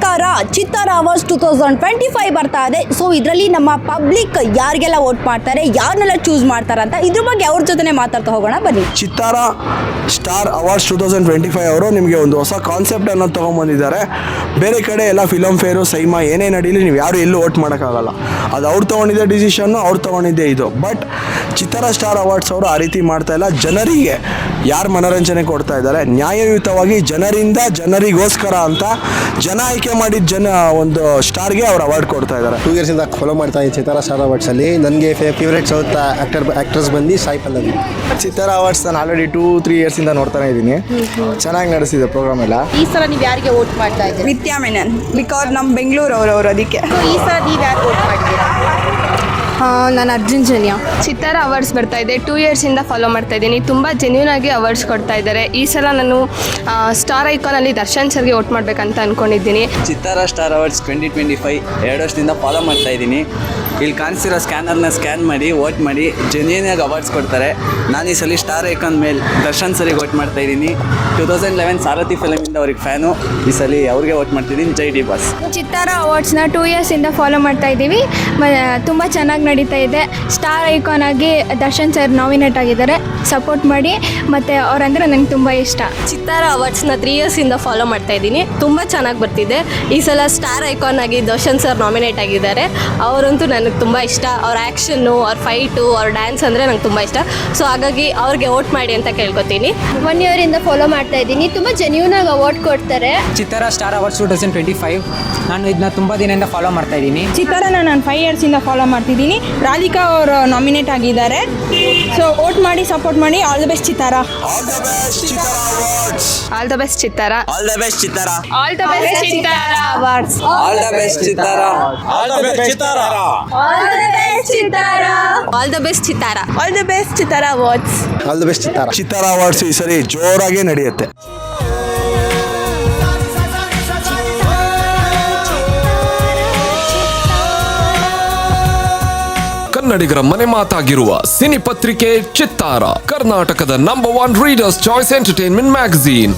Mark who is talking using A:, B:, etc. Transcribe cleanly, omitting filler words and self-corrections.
A: ನಮಸ್ಕಾರ. ಚಿತ್ತಾರ ಅವಾರ್ಡ್ಸ್ 2025 ಬರ್ತಾ ಇದೆ. ಸೊ ಇದರಲ್ಲಿ ನಮ್ಮ ಪಬ್ಲಿಕ್ ಯಾರಿಗೆಲ್ಲ ವೋಟ್ ಮಾಡ್ತಾರೆ, ಯಾರನ್ನೆಲ್ಲ ಚೂಸ್ ಮಾಡ್ತಾರೆ ಅಂತ ಇದ್ರ ಬಗ್ಗೆ ಅವ್ರ ಜೊತೆ ಮಾತಾಡ್ತಾ ಹೋಗೋಣ ಬನ್ನಿ.
B: ಚಿತ್ತಾರ ಸ್ಟಾರ್ ಅವಾರ್ಡ್ಸ್ 2025 ಅವರು ನಿಮಗೆ ಒಂದು ಹೊಸ ಕಾನ್ಸೆಪ್ಟ್ ಅನ್ನು ತೊಗೊಂಬಂದಿದ್ದಾರೆ. ಬೇರೆ ಕಡೆ ಎಲ್ಲ ಫಿಲಮ್ ಫೇರು ಸೈಮಾ ಏನೇ ನಡೀಲಿ ನೀವು ಯಾರು ಎಲ್ಲೂ ವೋಟ್ ಮಾಡೋಕ್ಕಾಗಲ್ಲ. ಅದು ಅವ್ರು ತೊಗೊಂಡಿದ್ದ ಡಿಸಿಷನ್ನು, ಅವ್ರು ತೊಗೊಂಡಿದ್ದೆ ಇದು. ಬಟ್ ಚಿತ್ತಾರ ಸ್ಟಾರ್ ಅವಾರ್ಡ್ಸ್ ಅವರು ಆ ರೀತಿ ಮಾಡ್ತಾ ಇಲ್ಲ. ಜನರಿಗೆ ಯಾರು ಮನೋರಂಜನೆ ಕೊಡ್ತಾ ಇದ್ದಾರೆ, ನ್ಯಾಯಯುತವಾಗಿ ಜನರಿಗೋಸ್ಕರ ಅಂತ ಜನ ಆಯ್ಕೆ ಮಾಡಿದ ಒಂದು ಸ್ಟಾರ್ಗೆ ಅವ್ರು ಅವಾರ್ಡ್ ಕೊಡ್ತಾ ಇದ್ದಾರೆ.
C: 2 ಇಯರ್ಸಿಂದ ಫಾಲೋ ಮಾಡ್ತಾ ಇದ್ದೀನಿ ಚಿತ್ತಾರ ಸ್ಟಾರ್ ಅವಾರ್ಡ್ಸಲ್ಲಿ. ನನಗೆ ಫೇವ್ರೇಟ್ ಸೌತ್ ಆ್ಯಕ್ಟರ್ಸ್ ಬಂದು ಸಾಯಿ ಪಲ್ಲವಿ.
B: ಚಿತ್ತಾರ ಅವಾರ್ಡ್ಸ್ ನಾನು ಆಲ್ರೆಡಿ 2-3 ಇಯರ್ಸಿಂದ ನೋಡ್ತಾನೆ ಇದ್ದೀನಿ. ಚೆನ್ನಾಗಿ ನಡೆಸಿದೆ ಪ್ರೋಗ್ರಾಮ್ ಎಲ್ಲ.
A: ಈ ಸಲ ನೀವು ಯಾರಿಗೆ ವೋಟ್ ಮಾಡ್ತಾ ಇದ್ದೀರಿ?
D: ನಿತ್ಯಾ ಮೆನನ್, ಬಿಕಾಸ್ ನಮ್ಮ ಬೆಂಗಳೂರು ಅವರು ಅದಕ್ಕೆ.
A: ಈ ಸಲ ನೀವು ಯಾರು ವೋಟ್ ಮಾಡಿದ್ದೀರಾ?
D: ನಾನು ಅರ್ಜುನ್ ಜನ್ಯ.
E: ಚಿತ್ತಾರ ಅವಾರ್ಡ್ಸ್ ಬರ್ತಾ ಇದೆ. 2 ಇಯರ್ಸಿಂದ ಫಾಲೋ ಮಾಡ್ತಾ ಇದ್ದೀನಿ. ತುಂಬ ಜೆನ್ಯೂನ್ ಆಗಿ ಅವಾರ್ಡ್ಸ್ ಕೊಡ್ತಾ ಇದ್ದಾರೆ. ಈ ಸಲ ನಾನು ಸ್ಟಾರ್ ಐಕಾನಲ್ಲಿ ದರ್ಶನ್ ಸರ್ಗೆ ವೋಟ್ ಮಾಡಬೇಕಂತ ಅಂದ್ಕೊಂಡಿದ್ದೀನಿ.
F: ಚಿತ್ತಾರ ಸ್ಟಾರ್ ಅವಾರ್ಡ್ಸ್ 2025 2 ವರ್ಷದಿಂದ ಫಾಲೋ ಮಾಡ್ತಾ ಇದ್ದೀನಿ. ಇಲ್ಲಿ ಕಾಣಿಸಿರೋ ಸ್ಕ್ಯಾನರ್ನ ಸ್ಕ್ಯಾನ್ ಮಾಡಿ ವೋಟ್ ಮಾಡಿ ಜೆನ್ಯೂನಾಗಿ ಅವಾರ್ಡ್ಸ್ ಕೊಡ್ತಾರೆ. ನಾನು ಈ ಸಲ ಸ್ಟಾರ್ ಐಕಾನ್ ಮೇಲೆ ದರ್ಶನ್ ಸರಿಗೆ ವೋಟ್ ಮಾಡ್ತಾ ಇದ್ದೀನಿ. 2011 ಸಾರಥಿ ಫಿಲಮಿಂದ ಅವ್ರಿಗೆ ಫ್ಯಾನು. ಈ ಸಲ ಅವ್ರಿಗೆ ವೋಟ್ ಮಾಡ್ತಿದ್ದೀನಿ. ಜೈ ಡಿ ಬಾಸ್.
G: ಚಿತ್ತಾರ ಅವಾರ್ಡ್ಸ್ನ 2 ಇಯರ್ಸಿಂದ ಫಾಲೋ ಮಾಡ್ತಾ ಇದ್ದೀವಿ. ತುಂಬ ಚೆನ್ನಾಗಿ ನಡೀತಾ ಇದೆ. ಸ್ಟಾರ್ ಐಕಾನ್ ಆಗಿ ದರ್ಶನ್ ಸರ್ ನಾಮಿನೇಟ್ ಆಗಿದ್ದಾರೆ. ಸಪೋರ್ಟ್ ಮಾಡಿ, ಮತ್ತು ಅವರಂದರೆ ನನಗೆ ತುಂಬ ಇಷ್ಟ.
E: ಚಿತ್ತಾರ ಅವಾರ್ಡ್ಸ್ನ 3 ಇಯರ್ಸಿಂದ ಫಾಲೋ ಮಾಡ್ತಾ ಇದ್ದೀನಿ. ತುಂಬ ಚೆನ್ನಾಗಿ ಬರ್ತಿದೆ. ಈ ಸಲ ಸ್ಟಾರ್ ಐಕಾನ್ ಆಗಿ ದರ್ಶನ್ ಸರ್ ನಾಮಿನೇಟ್ ಆಗಿದ್ದಾರೆ. ಅವರಂತೂ ನನಗೆ ತುಂಬ ಇಷ್ಟ. ಅವ್ರ ಆ್ಯಕ್ಷನ್ನು, ಅವ್ರ ಫೈಟು, ಅವ್ರ ಡ್ಯಾನ್ಸ್ ಅಂದರೆ ನಂಗೆ ತುಂಬ ಇಷ್ಟ. ಸೊ ಹಾಗಾಗಿ ಅವ್ರಿಗೆ ವೋಟ್ ಮಾಡಿ ಅಂತ ಕೇಳ್ಕೊತೀನಿ.
G: 1 ಇಯರಿಂದ ಫಾಲೋ ಮಾಡ್ತಾ ಇದ್ದೀನಿ. ತುಂಬ ಜೆನ್ಯೂನಾಗಿ ಅವಾರ್ಡ್ ಕೊಡ್ತಾರೆ.
H: ಚಿತ್ತಾರ ಸ್ಟಾರ್ ಅವಾರ್ಡ್ಸ್ 2025 ನಾನು ಇದನ್ನ ತುಂಬ ದಿನದಿಂದ ಫಾಲೋ ಮಾಡ್ತಾ ಇದ್ದೀನಿ.
D: ಚಿತ್ತಾರನ ನಾನು 5 ಇಯರ್ಸಿಂದ ಫಾಲೋ ಮಾಡ್ತಿದ್ದೀನಿ. ರಾಧಿಕಾ ಅವರು ನಾಮಿನೇಟ್ ಆಗಿದ್ದಾರೆ. ಸೊ ವೋಟ್ ಮಾಡಿ, ಸಪೋರ್ಟ್ ಮಾಡಿ. ಆಲ್ ದ ಬೆಸ್ಟ್ ಚಿತ್ತಾರ.
B: ಆಲ್ ದ ಬೆಸ್ಟ್ ಚಿತ್ತಾರ ಅವಾರ್ಡ್ಸ್.
E: ಆಲ್ ದ ಬೆಸ್ಟ್ ಚಿತ್ತಾರ.
F: ಆಲ್ ದ ಬೆಸ್ಟ್ ಚಿತ್ತಾರ.
E: ಆಲ್ ದ ಬೆಸ್ಟ್ ಚಿತ್ತಾರ ಅವಾರ್ಡ್ಸ್.
F: ಆಲ್ ದ ಬೆಸ್ಟ್ ಚಿತ್ತಾರ.
B: ಆಲ್ ದ ಬೆಸ್ಟ್ ಚಿತ್ತಾರ.
E: ಆಲ್ ದ ಬೆಸ್ಟ್ ಚಿತ್ತಾರ. ಆಲ್ ದ ಬೆಸ್ಟ್ ಚಿತ್ತಾರ.
D: ಆಲ್ ದ ಬೆಸ್ಟ್ ಚಿತ್ತಾರ ಅವಾರ್ಡ್ಸ್.
C: ಆಲ್ ದ ಬೆಸ್ಟ್ ಚಿತ್ತಾರ.
B: ಚಿತ್ತಾರ ಅವಾರ್ಡ್ಸ್ ಈ ಸರಿ ಜೋರಾಗಿ ನಡೆಯುತ್ತೆ.
I: ಕನ್ನಡಿಗರ ಮನೆ ಮಾತಾಗಿರುವ ಸಿನಿ ಪತ್ರಿಕೆ ಚಿತ್ತಾರ, ಕರ್ನಾಟಕದ number 1 readers choice entertainment magazine.